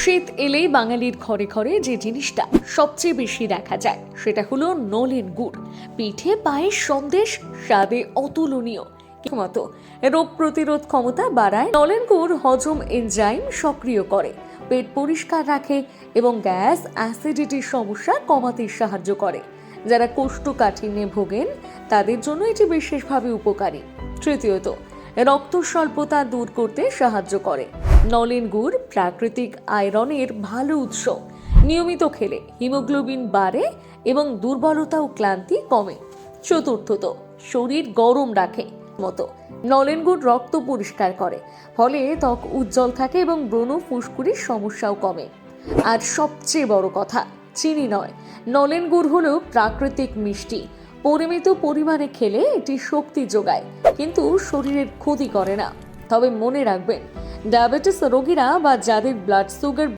শীত এলেই বাঙালির ঘরে ঘরে যে জিনিসটা সবচেয়ে বেশি দেখা যায় সেটা হলো নলেন গুড়। পিঠে, পায়েস, সন্দেশ স্বাদে অতুলনীয়। মতো রোগ প্রতিরোধ ক্ষমতা বাড়ায়। নলেন গুড় হজম এনজাইম সক্রিয় করে, পেট পরিষ্কার রাখে এবং গ্যাস অ্যাসিডিটির সমস্যা কমাতে সাহায্য করে। যারা কোষ্ঠকাঠিন্যে ভোগেন তাদের জন্য এটি বিশেষভাবে উপকারী। তৃতীয়ত, রক্ত স্বল্পতা দূর করতে সাহায্য করে। নলেন গুড় প্রাকৃতিক আয়রনের ভালো উৎস। নিয়মিত খেলে হিমোগ্লোবিন বাড়ে এবং দুর্বলতা ও ক্লান্তি কমে। চতুর্থত, শরীর গরম রাখে। মতো নলেন গুড় রক্ত পরিষ্কার করে, ফলে ত্বক উজ্জ্বল থাকে এবং ব্রণ ফুসকুড়ির সমস্যাও কমে। আর সবচেয়ে বড় কথা, চিনি নয়, নলেন গুড় হলো প্রাকৃতিক মিষ্টি। পরিমিত পরিমাণে খেলে এটি শক্তি যোগায়, কিন্তু শরীরের ক্ষতি করে না। তবে মনে রাখবেন, ডায়াবেটিস রোগীরা বা যাদের ব্লাড সুগার